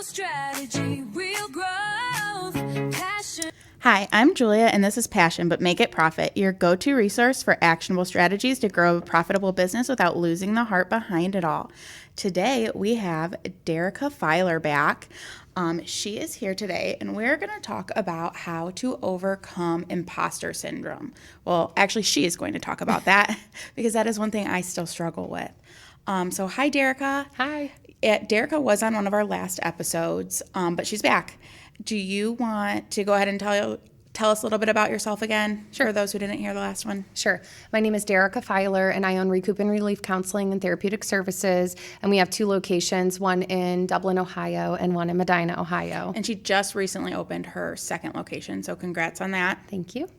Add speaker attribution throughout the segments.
Speaker 1: strategy, real growth, passion.
Speaker 2: Hi, I'm Julia, and this is Passion, but Make It Profit, your go-to resource for actionable strategies to grow a profitable business without losing the heart behind it all. Today, we have Dereka Feiler back. She is here today, and we're going to talk about how to overcome imposter syndrome. Well, actually, she is going to talk about that because that is one thing I still struggle with. So hi, Dereka.
Speaker 3: Hi.
Speaker 2: Dereka was on one of our last episodes, but she's back. Do you want to go ahead and tell us a little bit about yourself again?
Speaker 3: Sure.
Speaker 2: For those who didn't hear the last one.
Speaker 3: Sure. My name is Dereka Feiler, and I own Recoup and Relief Counseling and Therapeutic Services, and we have 2 locations, one in Dublin, Ohio, and one in Medina, Ohio.
Speaker 2: And she just recently opened her second location, so congrats on that.
Speaker 3: Thank you.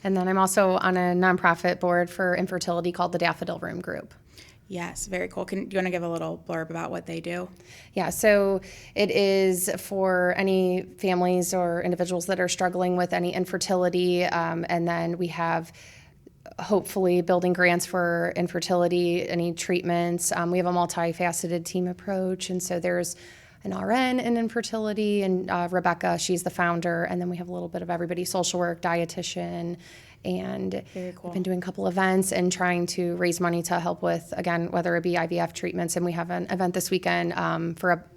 Speaker 3: And then I'm also on a nonprofit board for infertility called the Daffodil Room Group.
Speaker 2: Yes, very cool. Do you want to give a little blurb about what they do?
Speaker 3: Yeah, so it is for any families or individuals that are struggling with any infertility, and then we have hopefully building grants for infertility, any treatments. We have a multifaceted team approach, and so there's an RN in infertility, and Rebecca, she's the founder, and then we have a little bit of everybody, social work, dietitian, and
Speaker 2: Very cool.
Speaker 3: We've been doing a couple events and trying to raise money to help with, again, whether it be IVF treatments, and we have an event this weekend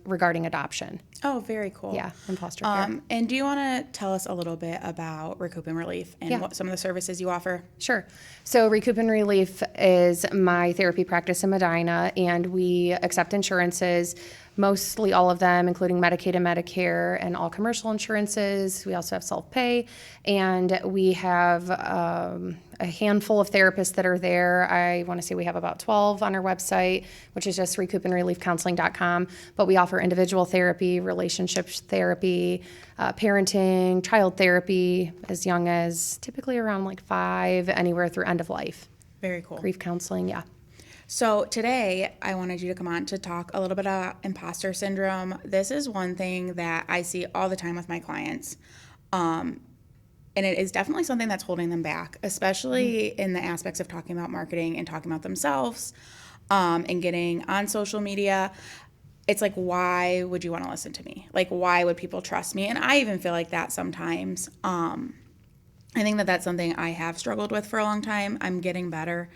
Speaker 3: regarding adoption.
Speaker 2: Oh, very cool.
Speaker 3: Yeah, and foster care.
Speaker 2: And do you want to tell us a little bit about Recoup and Relief and what some of the services you offer?
Speaker 3: Sure. So Recoup and Relief is my therapy practice in Medina, and we accept insurances, mostly all of them, including Medicaid and Medicare, and all commercial insurances. We also have self-pay, and we have a handful of therapists that are there. I want to say we have about 12 on our website, which is just recoupandreliefcounseling.com, but we offer individual therapy, relationship therapy, parenting, child therapy, as young as typically around like 5, anywhere through end of life.
Speaker 2: Very cool.
Speaker 3: Grief counseling, yeah.
Speaker 2: So today, I wanted you to come on to talk a little bit about imposter syndrome. This is one thing that I see all the time with my clients. And it is definitely something that's holding them back, especially in the aspects of talking about marketing and talking about themselves, and getting on social media. It's like, why would you want to listen to me? Like, why would people trust me? And I even feel like that sometimes. I think that that's something I have struggled with for a long time. I'm getting better.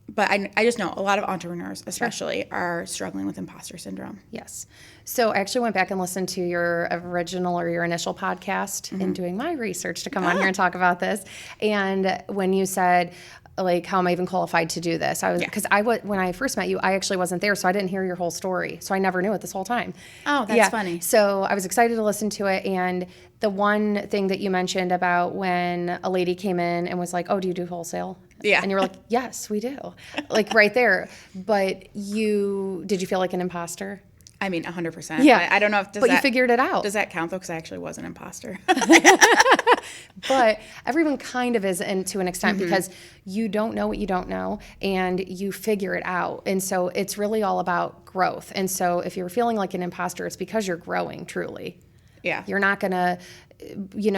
Speaker 2: But I just know a lot of entrepreneurs, especially, are struggling with imposter syndrome.
Speaker 3: Yes. So I actually went back and listened to your original or your initial podcast in doing my research to come on here and talk about this. And when you said, like, how am I even qualified to do this? I was, because when I first met you, I actually wasn't there, so I didn't hear your whole story. So I never knew it this whole time.
Speaker 2: Oh, that's funny.
Speaker 3: So I was excited to listen to it. And the one thing that you mentioned about when a lady came in and was like, oh, do you do wholesale?
Speaker 2: Yeah.
Speaker 3: And you were like, yes, we do. Like right there. But did you feel like an imposter?
Speaker 2: I mean, 100%.
Speaker 3: Yeah.
Speaker 2: I don't know if
Speaker 3: you figured it out.
Speaker 2: Does that count, though? Because I actually was an imposter.
Speaker 3: But everyone kind of is to an extent because you don't know what you don't know and you figure it out. And so it's really all about growth. And so if you're feeling like an imposter, it's because you're growing truly.
Speaker 2: Yeah.
Speaker 3: You're not going to,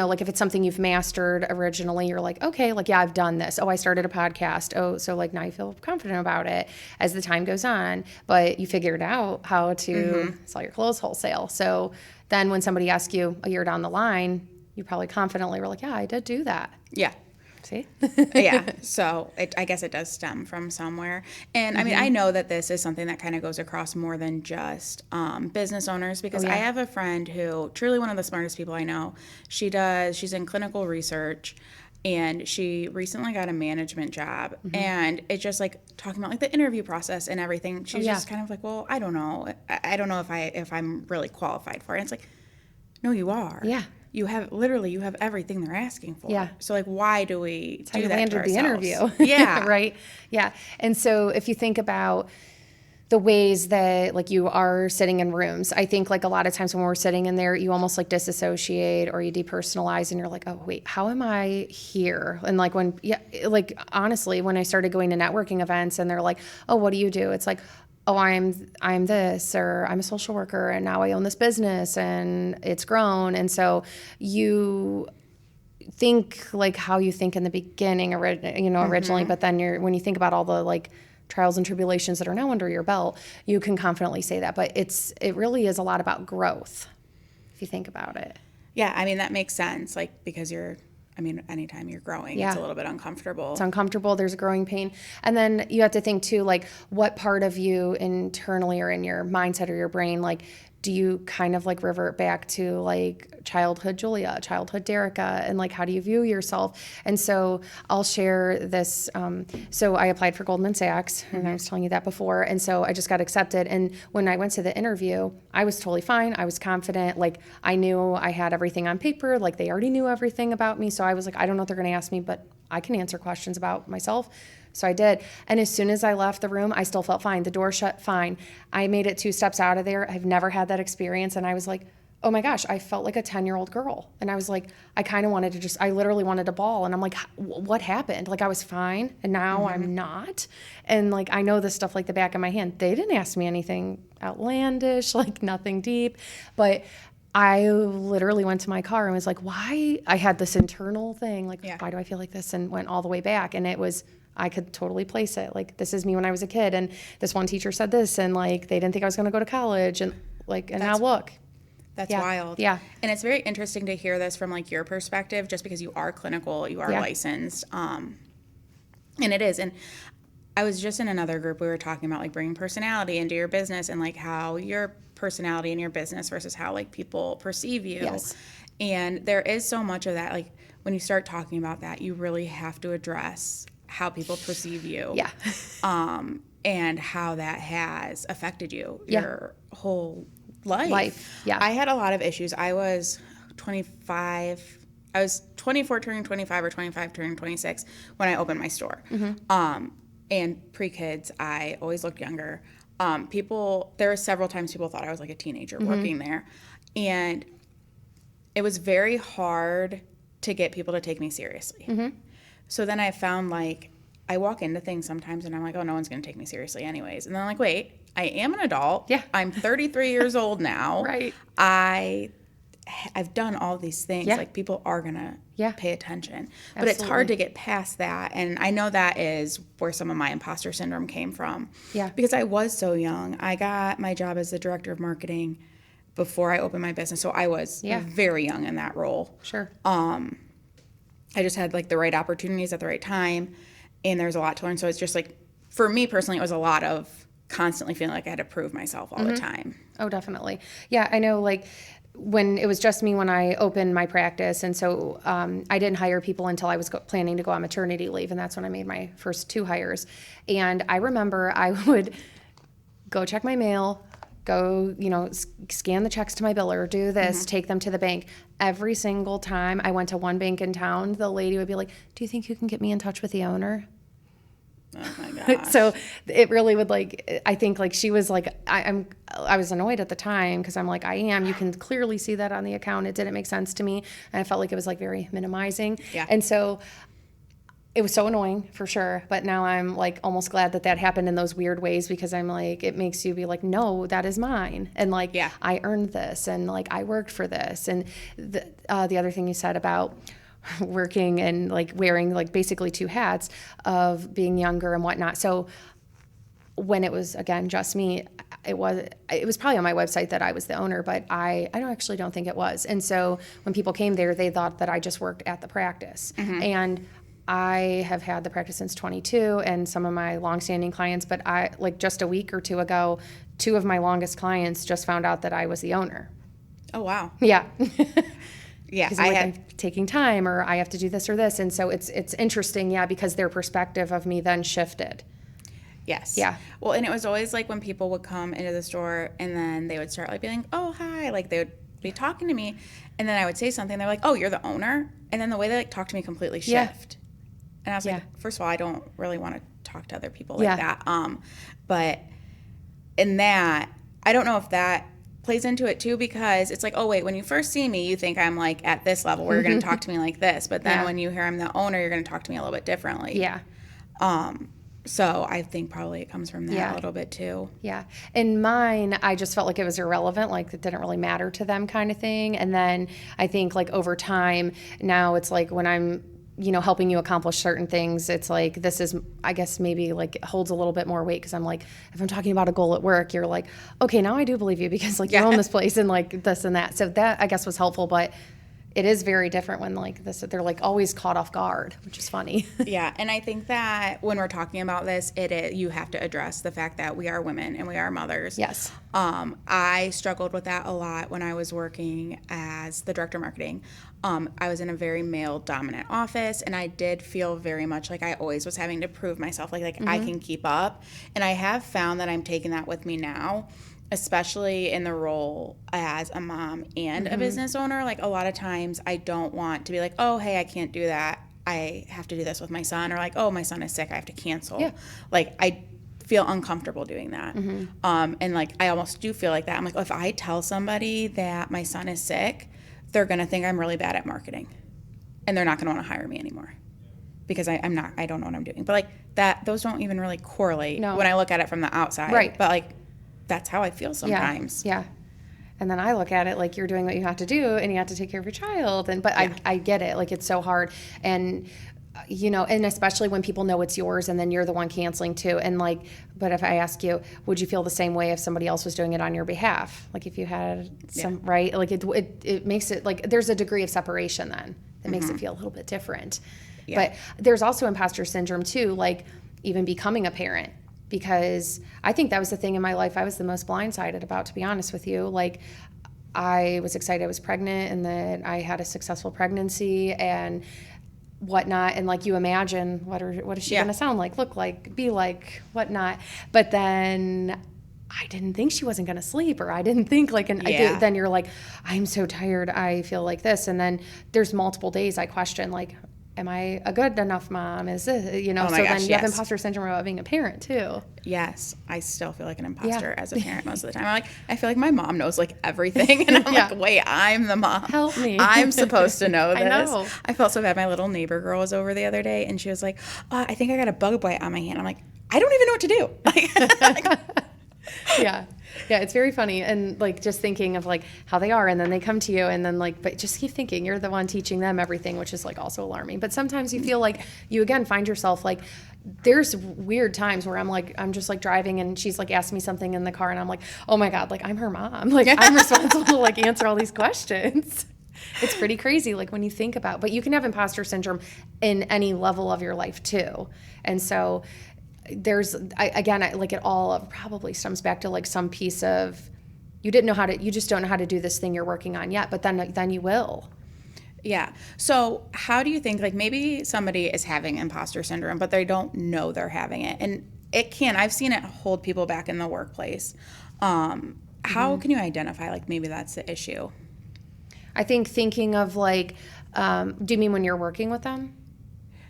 Speaker 3: like if it's something you've mastered originally, you're like, okay, like, yeah, I've done this. Oh, I started a podcast. Oh, so like now you feel confident about it as the time goes on, but you figured out how to sell your clothes wholesale. So then when somebody asks you a year down the line, you probably confidently were like, yeah, I did do that.
Speaker 2: Yeah.
Speaker 3: See?
Speaker 2: Yeah. So I guess it does stem from somewhere. And I mean, I know that this is something that kind of goes across more than just business owners, because I have a friend who, truly one of the smartest people I know, she's in clinical research, and she recently got a management job. And it's just like talking about like the interview process and everything. She's just kind of like, well, I don't know. I don't know if I'm really qualified for it. And it's like, no, you are.
Speaker 3: Yeah.
Speaker 2: You have everything they're asking for.
Speaker 3: Yeah.
Speaker 2: So like, why do we do that
Speaker 3: landed
Speaker 2: to ourselves?
Speaker 3: the interview.
Speaker 2: Yeah.
Speaker 3: Right. Yeah. And so if you think about the ways that like you are sitting in rooms, I think like a lot of times when we're sitting in there, you almost like disassociate or you depersonalize and you're like, oh wait, how am I here? And like like honestly, when I started going to networking events and they're like, oh, what do you do? It's like, oh, I'm this, or I'm a social worker and now I own this business and it's grown. And so you think like how you think in the beginning, originally, but then when you think about all the like trials and tribulations that are now under your belt, you can confidently say that. But it really is a lot about growth, if you think about it.
Speaker 2: Yeah, I mean, that makes sense, like, because anytime you're growing,
Speaker 3: Yeah.
Speaker 2: it's a little bit uncomfortable.
Speaker 3: It's uncomfortable. There's a growing pain. And then you have to think too, like, what part of you internally or in your mindset or your brain, like, do you kind of like revert back to like childhood Julia, childhood Dereka, and like how do you view yourself? And so I'll share this. So I applied for Goldman Sachs, and I was telling you that before. And so I just got accepted. And when I went to the interview, I was totally fine. I was confident. Like I knew I had everything on paper. Like they already knew everything about me. So I was like, I don't know what they're going to ask me, but I can answer questions about myself. So I did. And as soon as I left the room, I still felt fine. The door shut fine. I made it 2 steps out of there. I've never had that experience. And I was like, oh my gosh, I felt like a 10-year-old girl. And I was like, I kind of wanted to I literally wanted to bawl. And I'm like, what happened? Like I was fine and now I'm not. And like, I know this stuff like the back of my hand. They didn't ask me anything outlandish, like nothing deep. But I literally went to my car and was like, why? I had this internal thing, like, why do I feel like this? And went all the way back. And it was, I could totally place it. Like, this is me when I was a kid. And this one teacher said this. And like, they didn't think I was going to go to college. And like, and now look.
Speaker 2: That's wild.
Speaker 3: Yeah.
Speaker 2: And it's very interesting to hear this from like your perspective, just because you are clinical, you are licensed. And it is. And I was just in another group, we were talking about like bringing personality into your business and like how your personality in your business versus how like people perceive you.
Speaker 3: Yes.
Speaker 2: And there is so much of that. Like when you start talking about that, you really have to address how people perceive you.
Speaker 3: Yeah.
Speaker 2: And how that has affected you your whole life.
Speaker 3: Yeah.
Speaker 2: I had a lot of issues. I was 25. I was 24 turning 25 or 25 turning 26 when I opened my store. And pre-kids, I always looked younger. There were several times people thought I was like a teenager working there. And it was very hard to get people to take me seriously. So then I found like, I walk into things sometimes and I'm like, oh, no one's going to take me seriously anyways. And then I'm like, wait, I am an adult.
Speaker 3: Yeah.
Speaker 2: I'm 33 years old now.
Speaker 3: Right.
Speaker 2: I've done all these things.
Speaker 3: Yeah.
Speaker 2: Like people are going to pay attention. But
Speaker 3: Absolutely.
Speaker 2: it's hard to get past that. And I know that is where some of my imposter syndrome came from.
Speaker 3: Yeah.
Speaker 2: Because I was so young. I got my job as the director of marketing before I opened my business. So I was very young in that role.
Speaker 3: Sure.
Speaker 2: I just had like the right opportunities at the right time. And there's a lot to learn. So it's just like, for me personally, it was a lot of constantly feeling like I had to prove myself all the time.
Speaker 3: Oh, definitely. Yeah, I know, like, when it was just me when I opened my practice, and so I didn't hire people until I was planning to go on maternity leave, and that's when I made my first 2 hires. And I remember I would go check my mail, go, scan the checks to my biller, do this, take them to the bank. Every single time I went to one bank in town, the lady would be like, do you think you can get me in touch with the owner?
Speaker 2: Oh my gosh.
Speaker 3: So it really would I think like she was like, I was annoyed at the time because I'm like, you can clearly see that on the account. It didn't make sense to me. And I felt like it was like very minimizing.
Speaker 2: Yeah.
Speaker 3: And so it was so annoying for sure. But now I'm like almost glad that happened in those weird ways because I'm like, it makes you be like, no, that is mine. And like, I earned this and like, I worked for this. And the other thing you said about working and like wearing like basically 2 hats of being younger and whatnot. So when it was again just me, it was probably on my website that I was the owner, but I don't think it was. And so when people came there, they thought that I just worked at the practice. And I have had the practice since 22 and some of my longstanding clients, but I like just a week or 2 ago, 2 of my longest clients just found out that I was the owner.
Speaker 2: Oh, wow.
Speaker 3: Yeah.
Speaker 2: Yeah,
Speaker 3: I'm taking time or I have to do this or this. And so it's interesting, because their perspective of me then shifted.
Speaker 2: Yes.
Speaker 3: Yeah.
Speaker 2: Well, and it was always like when people would come into the store and then they would start like being like, oh, hi. Like they would be talking to me and then I would say something. They're like, oh, you're the owner? And then the way they like talk to me completely shift. And I was like, first of all, I don't really want to talk to other people like that. But in that, I don't know if that plays into it too, because it's like, oh wait, when you first see me, you think I'm like at this level where you're going to talk to me like this, but then when you hear I'm the owner, you're going to talk to me a little bit differently.
Speaker 3: Yeah.
Speaker 2: So I think probably it comes from that a little bit too.
Speaker 3: Yeah. In mine, I just felt like it was irrelevant, like it didn't really matter to them kind of thing. And then I think like over time now it's like when I'm helping you accomplish certain things. It's like, this is, I guess, maybe like holds a little bit more weight because I'm like, if I'm talking about a goal at work, you're like, okay, now I do believe you because like you own this place and like this and that. So that, I guess, was helpful, but it is very different when like this, they're like always caught off guard, which is funny.
Speaker 2: Yeah, and I think that when we're talking about this, you have to address the fact that we are women and we are mothers.
Speaker 3: Yes.
Speaker 2: I struggled with that a lot when I was working as the director of marketing. I was in a very male-dominant office, and I did feel very much like I always was having to prove myself, like I can keep up. And I have found that I'm taking that with me now, especially in the role as a mom and a business owner. Like, a lot of times I don't want to be like, oh, hey, I can't do that. I have to do this with my son, or like, oh, my son is sick, I have to cancel.
Speaker 3: Yeah.
Speaker 2: Like, I feel uncomfortable doing that. And like, I almost do feel like that. I'm like, oh, if I tell somebody that my son is sick, they're going to think I'm really bad at marketing, and they're not going to want to hire me anymore because I don't know what I'm doing. But like those don't even really correlate when I look at it from the outside.
Speaker 3: Right.
Speaker 2: But like, that's how I feel sometimes.
Speaker 3: Yeah. And then I look at it like you're doing what you have to do and you have to take care of your child. I get it. Like, it's so hard. And, and especially when people know it's yours and then you're the one canceling too. And like, but if I ask you, would you feel the same way if somebody else was doing it on your behalf? Like, if you had some, right? Like it makes it like, there's a degree of separation then that makes it feel a little bit different. Yeah. But there's also imposter syndrome too, like even becoming a parent. Because I think that was the thing in my life I was the most blindsided about, to be honest with you. Like, I was excited I was pregnant and that I had a successful pregnancy and whatnot. And like, you imagine what is she going to sound like, look like, be like, whatnot. But then I didn't think she wasn't going to sleep, or I didn't think like, then you're like, I'm so tired, I feel like this. And then there's multiple days I question, like, am I a good enough mom? Is this, then you have imposter syndrome about being a parent too.
Speaker 2: Yes. I still feel like an imposter as a parent most of the time. I feel like my mom knows like everything. And I'm like, wait, I'm the mom. Help me. I'm supposed to know this. I know. I felt so bad. My little neighbor girl was over the other day and she was like, I think I got a bug bite on my hand. I'm like, I don't even know what to do.
Speaker 3: Yeah, it's very funny. And like, just thinking of like how they are, and then they come to you, and then like, but just keep thinking you're the one teaching them everything, which is like also alarming. But sometimes you feel like you again find yourself like, there's weird times where I'm just like driving and she's like asking me something in the car and I'm like, oh my God, like I'm her mom. Like I'm responsible to like answer all these questions. It's pretty crazy, like when you think about, but you can have imposter syndrome in any level of your life too. And so like it all probably stems back to like some piece of, you just don't know how to do this thing you're working on yet, but then you will.
Speaker 2: Yeah. So how do you think, like maybe somebody is having imposter syndrome, but they don't know they're having it? And I've seen it hold people back in the workplace. How can you identify, like maybe that's the issue?
Speaker 3: I think thinking of like, do you mean when you're working with them?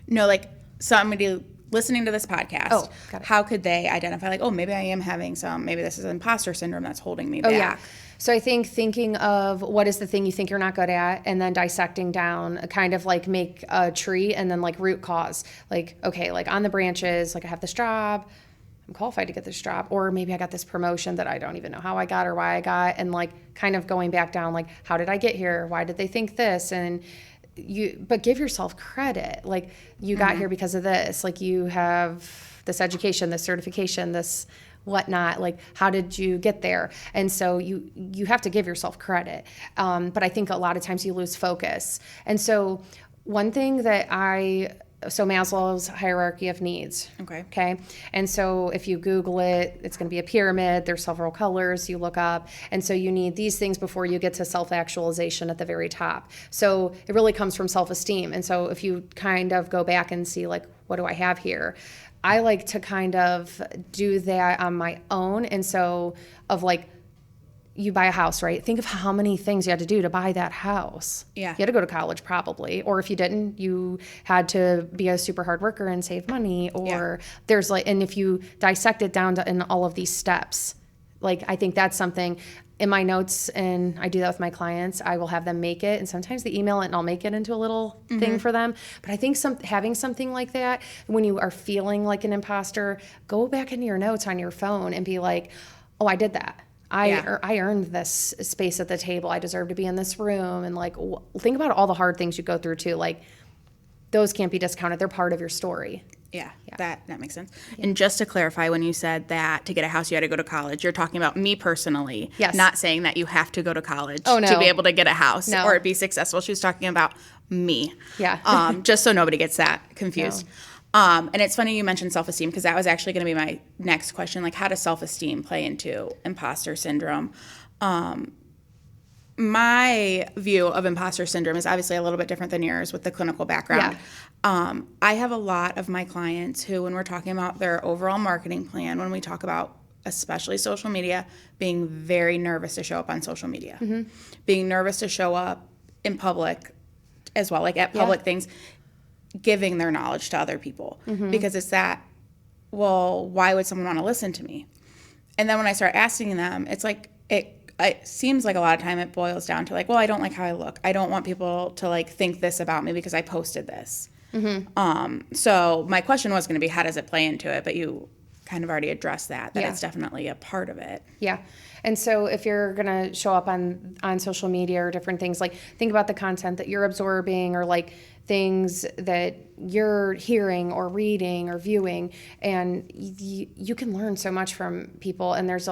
Speaker 2: No, like somebody listening to this podcast,
Speaker 3: got it.
Speaker 2: How could they identify, like, oh, maybe I am having maybe this is imposter syndrome that's holding me back?
Speaker 3: Yeah. So I think thinking of what is the thing you think you're not good at, and then dissecting down, kind of like make a tree and then like root cause. Like, okay, like on the branches, like I have this job, I'm qualified to get this job, or maybe I got this promotion that I don't even know how I got or why I got, and like kind of going back down, like how did I get here? Why did they think this? And but give yourself credit. Like you got here because of this. Like you have this education, this certification, this whatnot. Like how did you get there? And so you have to give yourself credit. But I think a lot of times you lose focus. And so one thing that so Maslow's hierarchy of needs. Okay. And so if you Google it, it's going to be a pyramid. There's several colors you look up. And so you need these things before you get to self-actualization at the very top. So it really comes from self-esteem. And so if you kind of go back and see like, what do I have here? I like to kind of do that on my own. And so of like, you buy a house, right? Think of how many things you had to do to buy that house. Yeah. You had to go to college probably. Or if you didn't, you had to be a super hard worker and save money. Or there's like, and if you dissect it down to in all of these steps, like I think that's something in my notes, and I do that with my clients, I will have them make it. And sometimes they email it and I'll make it into a little thing for them. But I think having something like that, when you are feeling like an imposter, go back into your notes on your phone and be like, oh, I did that. I earned this space at the table. I deserve to be in this room. And like, think about all the hard things you go through too. Like those can't be discounted. They're part of your story.
Speaker 2: Yeah. That makes sense. And just to clarify, when you said that to get a house you had to go to college, you're talking about me personally.
Speaker 3: Yes.
Speaker 2: Not saying that you have to go to college
Speaker 3: Oh, no.
Speaker 2: to be able to get a house
Speaker 3: No.
Speaker 2: or be successful. She was talking about me.
Speaker 3: Yeah.
Speaker 2: Just so nobody gets that confused. And it's funny you mentioned self-esteem, because that was actually going to be my next question. Like, how does self-esteem play into imposter syndrome? My view of imposter syndrome is obviously a little bit different than yours with the clinical background. I have a lot of my clients who, when we're talking about their overall marketing plan, when we talk about especially social media, being very nervous to show up on social media, being nervous to show up in public as well, like at public things, giving their knowledge to other people, because it's that, well, why would someone want to listen to me? And then when I start asking them, it's like, it seems like a lot of time it boils down to like, well, I don't like how I look. I don't want people to like think this about me because I posted this. So my question was going to be, how does it play into it? But you kind of already addressed that it's definitely a part of it.
Speaker 3: Yeah. And so if you're going to show up on social media or different things, like think about the content that you're absorbing, or like things that you're hearing or reading or viewing, and you can learn so much from people, and there's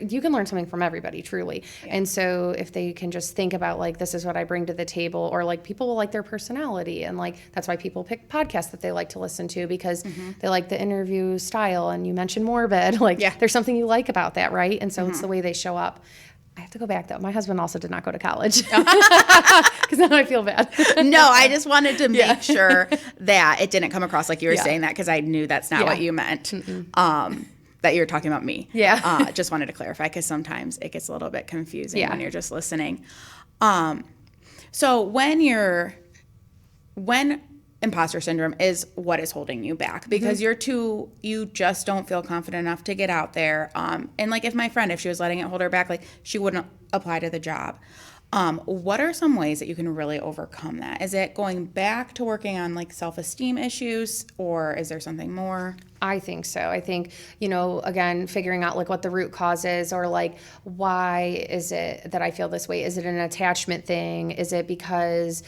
Speaker 3: you can learn something from everybody, truly. And so if they can just think about like, this is what I bring to the table, or like people will like their personality, and like that's why people pick podcasts that they like to listen to, because they like the interview style. And you mentioned morbid, like there's something you like about that, right? And so it's the way they show up. I have to go back though. My husband also did not go to college, because now I feel bad.
Speaker 2: No, I just wanted to make sure that it didn't come across like you were saying that, because I knew that's not what you meant. That you were talking about me. Just wanted to clarify, because sometimes it gets a little bit confusing when you're just listening. So when imposter syndrome is what is holding you back, because you just don't feel confident enough to get out there. And like if my friend, if she was letting it hold her back, like she wouldn't apply to the job. What are some ways that you can really overcome that? Is it going back to working on like self-esteem issues, or is there something more?
Speaker 3: I think so. I think, again, figuring out like what the root cause is, or like, why is it that I feel this way? Is it an attachment thing? Is it because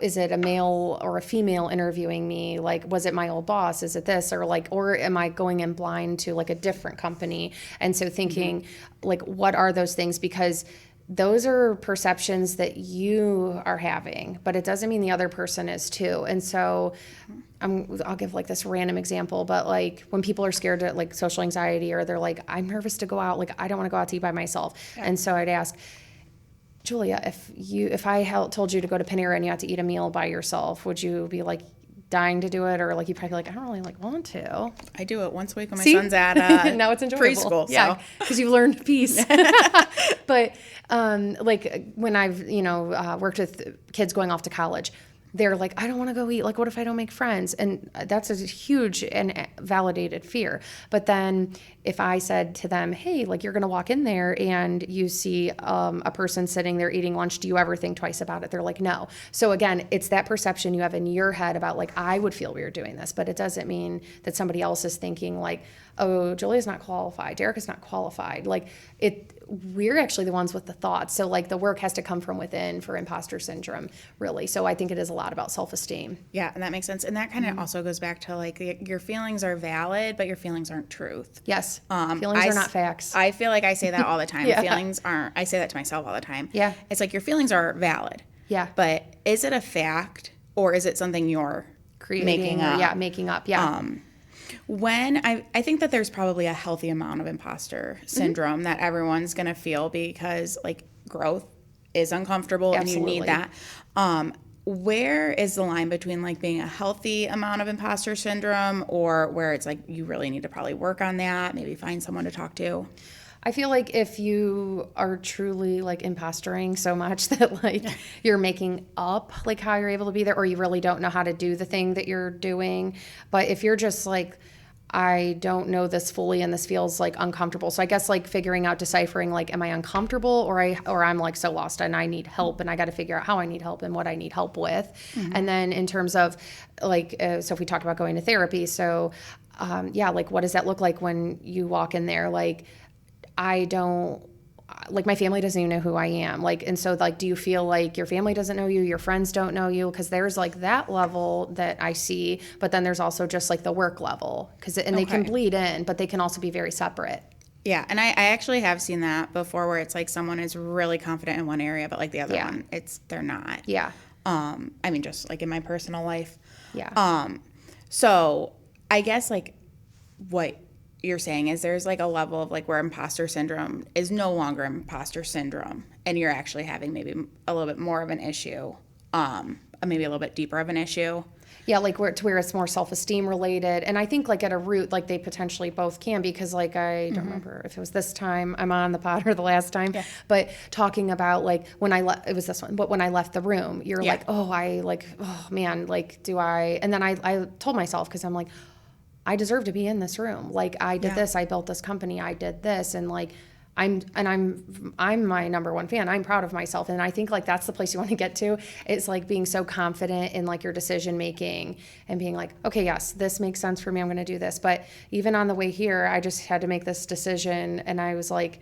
Speaker 3: is it a male or a female interviewing me? Like, was it my old boss? Is it this? Or am I going in blind to like a different company? And so thinking like, what are those things? Because those are perceptions that you are having, but it doesn't mean the other person is too. And so I'll give like this random example, but like when people are scared to like social anxiety, or they're like, I'm nervous to go out, like I don't want to go out to eat by myself. And so I'd ask, Julia, if I told you to go to Panera and you had to eat a meal by yourself, would you be like dying to do it? Or like you'd probably be like, I don't really like want to.
Speaker 2: I do it once a week when my son's at
Speaker 3: now it's enjoyable.
Speaker 2: Preschool.
Speaker 3: Yeah, because you've learned peace. But like when I've worked with kids going off to college, they're like, I don't want to go eat. Like, what if I don't make friends? And that's a huge and validated fear. But then if I said to them, hey, like you're going to walk in there and you see a person sitting there eating lunch, do you ever think twice about it? They're like, no. So again, it's that perception you have in your head about like, I would feel weird doing this, but it doesn't mean that somebody else is thinking like, oh, Julia's not qualified, Dereka's not qualified. Like we're actually the ones with the thoughts. So like the work has to come from within for imposter syndrome, really. So I think it is a lot about self-esteem.
Speaker 2: Yeah, and that makes sense. And that kind of also goes back to like your feelings are valid, but your feelings aren't truth.
Speaker 3: Yes. Feelings are not facts.
Speaker 2: I feel like I say that all the time. Feelings aren't. I say that to myself all the time.
Speaker 3: Yeah.
Speaker 2: It's like your feelings are valid.
Speaker 3: Yeah.
Speaker 2: But is it a fact, or is it something you're making up?
Speaker 3: Yeah, making up. Yeah.
Speaker 2: When I think that there's probably a healthy amount of imposter syndrome that everyone's going to feel, because like growth is uncomfortable.
Speaker 3: Absolutely.
Speaker 2: And you need that. Where is the line between like being a healthy amount of imposter syndrome, or where it's like you really need to probably work on that, maybe find someone to talk to?
Speaker 3: I feel like if you are truly like impostoring so much that like you're making up like how you're able to be there, or you really don't know how to do the thing that you're doing. But if you're just like, I don't know this fully and this feels like uncomfortable. So I guess like figuring out, deciphering like, am I uncomfortable, or I'm like so lost and I need help, and I got to figure out how I need help and what I need help with. And then in terms of like, so if we talk about going to therapy, so like what does that look like when you walk in there? Like, I don't like my family doesn't even know who I am. Like, and so like, do you feel like your family doesn't know you, your friends don't know you? Cause there's like that level that I see, but then there's also just like the work level and they can bleed in, but they can also be very separate.
Speaker 2: Yeah. And I actually have seen that before where it's like someone is really confident in one area, but like the other one, they're not.
Speaker 3: Yeah.
Speaker 2: I mean, just like in my personal life.
Speaker 3: Yeah.
Speaker 2: So I guess like what you're saying is there's like a level of like where imposter syndrome is no longer imposter syndrome and you're actually having maybe a little bit more of an issue, maybe a little bit deeper of an issue.
Speaker 3: Yeah, like where it's more self-esteem related. And I think like at a root, like they potentially both can, because like I don't remember if it was this time I'm on the pod or the last time, but talking about like when it was this one, but when I left the room, you're like, oh man, like and then I told myself, because I'm like, I deserve to be in this room. Like I did this, I built this company, I did this, and like I'm my number one fan. I'm proud of myself, and I think like that's the place you want to get to. It's like being so confident in like your decision making and being like, okay, yes, this makes sense for me. I'm going to do this. But even on the way here, I just had to make this decision, and I was like,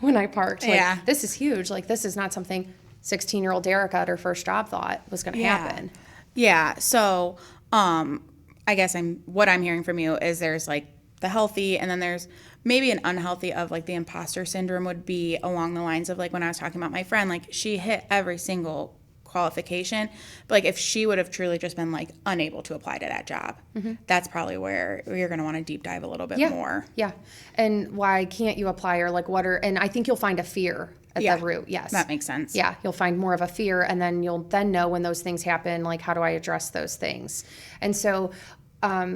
Speaker 3: when I parked, like this is huge. Like this is not something 16-year-old Dereka at her first job thought was going to happen.
Speaker 2: Yeah. So, I guess what I'm hearing from you is there's like the healthy, and then there's maybe an unhealthy of like the imposter syndrome would be along the lines of like when I was talking about my friend, like she hit every single qualification, but like if she would have truly just been like unable to apply to that job, that's probably where you're going to want to deep dive a little bit more.
Speaker 3: Yeah. And why can't you apply, or like and I think you'll find a fear at the root. Yes.
Speaker 2: That makes sense.
Speaker 3: Yeah. You'll find more of a fear, and then you'll then know when those things happen, like how do I address those things? And so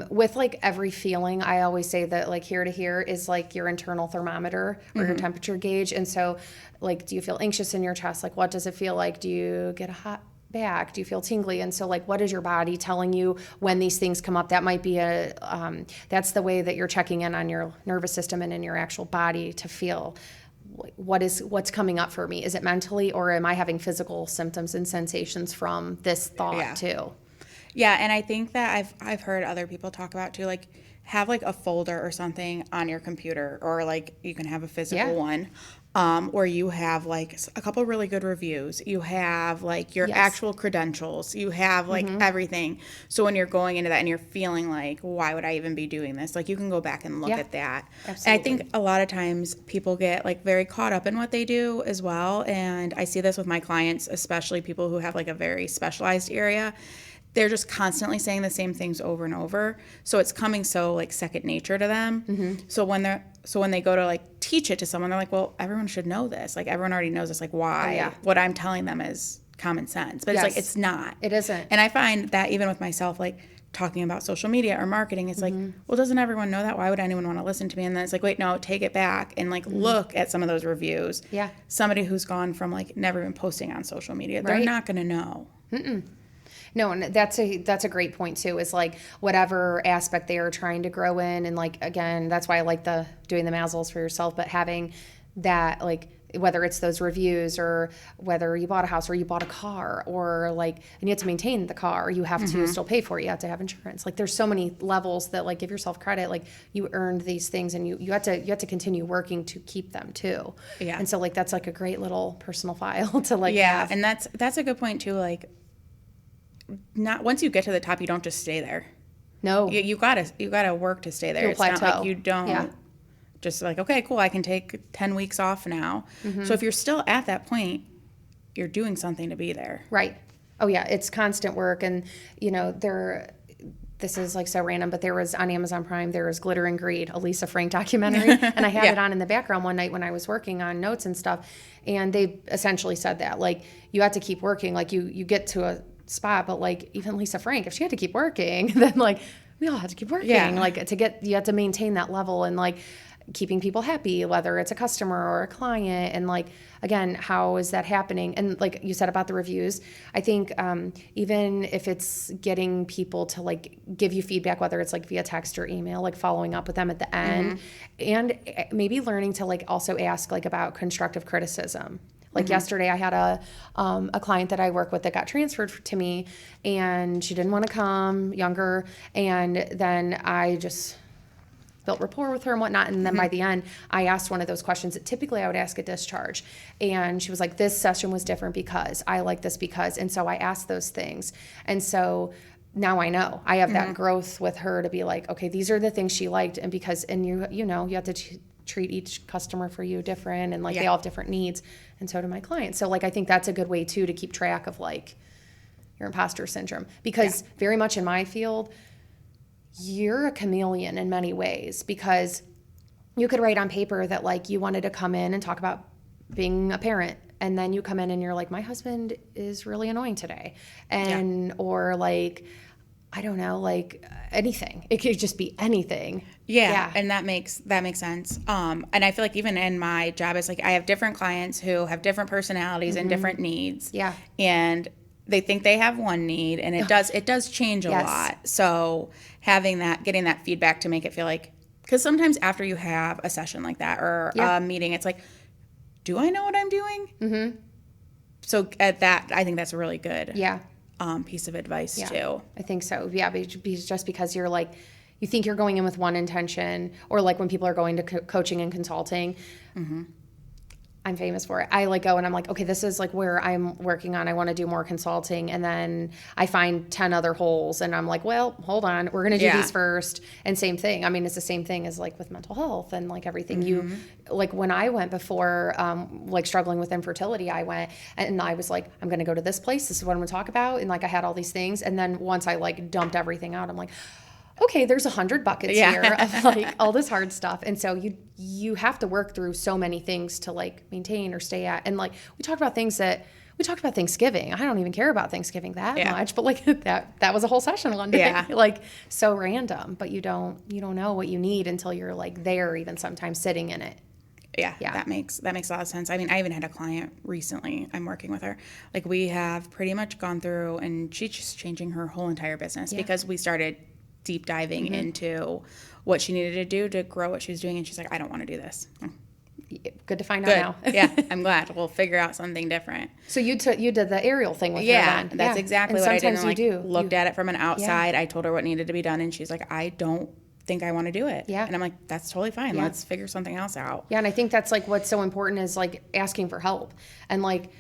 Speaker 3: with like every feeling, I always say that like here to here is like your internal thermometer or your temperature gauge. And so like, do you feel anxious in your chest? Like, what does it feel like? Do you get a hot back? Do you feel tingly? And so like, what is your body telling you when these things come up? That might be that's the way that you're checking in on your nervous system and in your actual body to feel what's coming up for me. Is it mentally, or am I having physical symptoms and sensations from this thought too?
Speaker 2: Yeah, and I think that I've heard other people talk about too, like have like a folder or something on your computer, or like you can have a physical one, where you have like a couple really good reviews. You have like your actual credentials. You have like everything. So when you're going into that and you're feeling like, why would I even be doing this? Like you can go back and look at that. Absolutely. And I think a lot of times people get like very caught up in what they do as well. And I see this with my clients, especially people who have like a very specialized area. They're just constantly saying the same things over and over. So it's coming so like second nature to them. So when they go to like teach it to someone, they're like, well, everyone should know this. Like everyone already knows this. Like why? What I'm telling them is common sense. But it's like, it's not.
Speaker 3: It isn't.
Speaker 2: And I find that even with myself, like talking about social media or marketing, it's like, well, doesn't everyone know that? Why would anyone want to listen to me? And then it's like, wait, no, take it back and like look at some of those reviews. Yeah. Somebody who's gone from like never even posting on social media, they're not going to know.
Speaker 3: No, and that's a great point too, is like whatever aspect they are trying to grow in. And like, again, that's why I like doing the Maslow's for yourself, but having that, like, whether it's those reviews or whether you bought a house or you bought a car, or like, and you have to maintain the car, you have to still pay for it, you have to have insurance. Like there's so many levels that like give yourself credit, like you earned these things and you have to continue working to keep them too. Yeah. And so like, that's like a great little personal file to like have.
Speaker 2: And that's a good point too. Like, not once you get to the top, you don't just stay there.
Speaker 3: No,
Speaker 2: you gotta work to stay there.
Speaker 3: You'll
Speaker 2: it's
Speaker 3: plateau.
Speaker 2: Not like you don't just like, okay, cool, I can take 10 weeks off now. So if you're still at that point, you're doing something to be there.
Speaker 3: Right. Oh yeah, it's constant work. And you know, this is like so random, but there was on Amazon Prime, there was Glitter and Greed, a Lisa Frank documentary. And I had it on in the background one night when I was working on notes and stuff. And they essentially said that like, you have to keep working. Like you get to a spot, but like even Lisa Frank, if she had to keep working, then like we all had to keep working. Like you have to maintain that level and like keeping people happy, whether it's a customer or a client. And like, again, how is that happening? And like you said about the reviews, I think even if it's getting people to like give you feedback, whether it's like via text or email, like following up with them at the end, and maybe learning to like also ask like about constructive criticism. Like yesterday I had a client that I work with that got transferred to me, and she didn't want to come, younger, and then I just built rapport with her and whatnot. And then by the end, I asked one of those questions that typically I would ask at discharge. And she was like, this session was different because I like this because. And so I asked those things. And so now I know I have that growth with her to be like, okay, these are the things she liked. And because, and you know, you have to treat each customer for you different, and like they all have different needs. And so do my clients. So like, I think that's a good way too, to keep track of like your imposter syndrome, because very much in my field, you're a chameleon in many ways, because you could write on paper that like you wanted to come in and talk about being a parent, and then you come in and you're like, my husband is really annoying today, and or like, I don't know, like anything. It could just be anything.
Speaker 2: Yeah. And that makes sense. And I feel like even in my job, it's like I have different clients who have different personalities and different needs.
Speaker 3: Yeah.
Speaker 2: And they think they have one need, and it does change a lot. So having that, getting that feedback to make it feel like, because sometimes after you have a session like that or a meeting, it's like, do I know what I'm doing? So at that, I think that's a really good piece of advice too. I
Speaker 3: think so. Yeah, just because you're like, you think you're going in with one intention, or like when people are going to coaching and consulting, I'm famous for it. I like go and I'm like, okay, this is like where I'm working on. I want to do more consulting. And then I find 10 other holes, and I'm like, well, hold on. We're going to do these first. And same thing. I mean, it's the same thing as like with mental health and like everything. You, like when I went before, like struggling with infertility, I went and I was like, I'm going to go to this place. This is what I'm going to talk about. And like, I had all these things. And then once I like dumped everything out, I'm like, okay, there's 100 buckets here of like all this hard stuff. And so you have to work through so many things to like maintain or stay at. And like, we talked about Thanksgiving. I don't even care about Thanksgiving that much, but like that was a whole session one day. Like so random, but you don't know what you need until you're like there, even sometimes sitting in it.
Speaker 2: Yeah, that makes a lot of sense. I mean, I even had a client recently, I'm working with her. Like we have pretty much gone through, and she's just changing her whole entire business because we started deep diving into what she needed to do to grow what she was doing, and she's like, I don't want to do this.
Speaker 3: Good to find out now.
Speaker 2: Yeah, I'm glad. We'll figure out something different.
Speaker 3: So you did the aerial thing with her then.
Speaker 2: That's exactly what I did.
Speaker 3: Sometimes
Speaker 2: and looked at it from an outside. I told her what needed to be done, and she's like, I don't think I want to do it. Yeah. And I'm like, that's totally fine. Let's figure something else out. Yeah,
Speaker 3: and I think that's like what's so important is like asking for help and like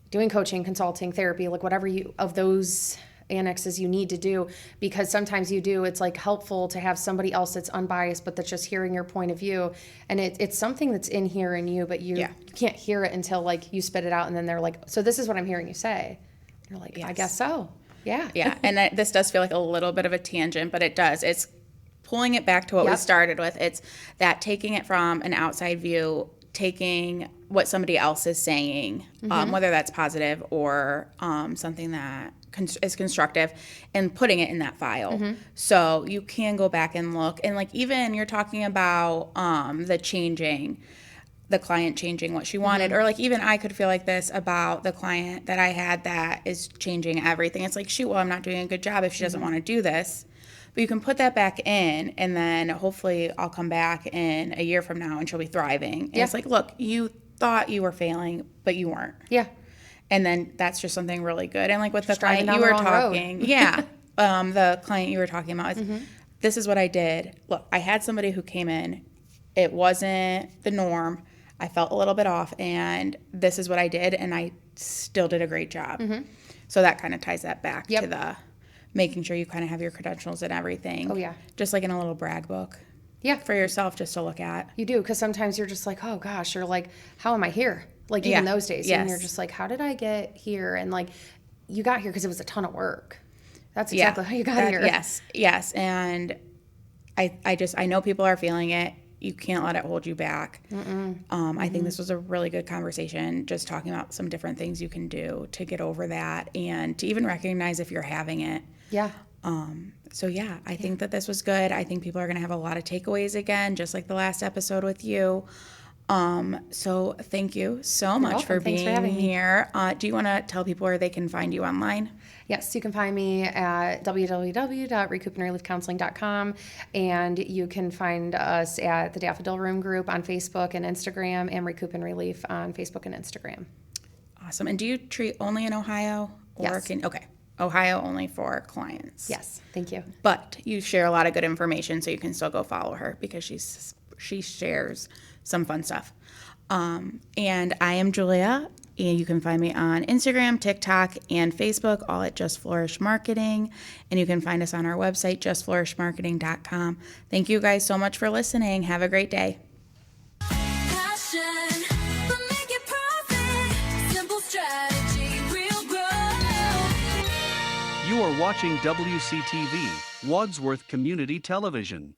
Speaker 3: doing coaching, consulting, therapy, like whatever of those annexes you need to do, because sometimes it's like helpful to have somebody else that's unbiased but that's just hearing your point of view, and it's something that's in here in you, but you can't hear it until like you spit it out, and then they're like, so this is what I'm hearing you say. And you're like, I guess so. Yeah.
Speaker 2: And this does feel like a little bit of a tangent, but it's pulling it back to what we started with. It's that taking it from an outside view, taking what somebody else is saying, whether that's positive or something that is constructive, and putting it in that file. So you can go back and look, and like even you're talking about the client changing what she wanted, or like even I could feel like this about the client that I had that is changing everything. It's like, shoot, well, I'm not doing a good job if she doesn't want to do this. But you can put that back in, and then hopefully I'll come back in a year from now and she'll be thriving. And it's like, look, you thought you were failing, but you weren't.
Speaker 3: Yeah.
Speaker 2: And then that's just something really good. And like with the client you were talking, the client you were talking about, this is what I did. Look, I had somebody who came in. It wasn't the norm. I felt a little bit off, and this is what I did, and I still did a great job. So that kind of ties that back to the making sure you kind of have your credentials and everything.
Speaker 3: Oh, yeah.
Speaker 2: Just like in a little brag book.
Speaker 3: Yeah.
Speaker 2: For yourself just to look at.
Speaker 3: You do, because sometimes you're just like, oh, gosh, or like, how am I here? Like even those days.
Speaker 2: Yes.
Speaker 3: And you're just like, how did I get here? And like, you got here because it was a ton of work. That's exactly how you got here.
Speaker 2: Yes. And I know people are feeling it. You can't let it hold you back. I think this was a really good conversation, just talking about some different things you can do to get over that and to even recognize if you're having it.
Speaker 3: Yeah.
Speaker 2: I think that this was good. I think people are going to have a lot of takeaways again, just like the last episode with you. So thank you so much for being here. Do you want to tell people where they can find you online?
Speaker 3: Yes, you can find me at www.recoupandreliefcounseling.com, and you can find us at the Daffodil Room group on Facebook and Instagram, and Recoup and Relief on Facebook and Instagram.
Speaker 2: Awesome. And do you treat only in Ohio? Or
Speaker 3: Yes.
Speaker 2: Okay. Ohio only for clients.
Speaker 3: Yes, thank you.
Speaker 2: But you share a lot of good information, so you can still go follow her because she shares some fun stuff. And I am Julia, and you can find me on Instagram, TikTok, and Facebook, all at Just Flourish Marketing. And you can find us on our website, justflourishmarketing.com. Thank you guys so much for listening. Have a great day.
Speaker 1: Passion for making profit. Simple strategy, real growth.
Speaker 4: You are watching WCTV, Wadsworth Community Television.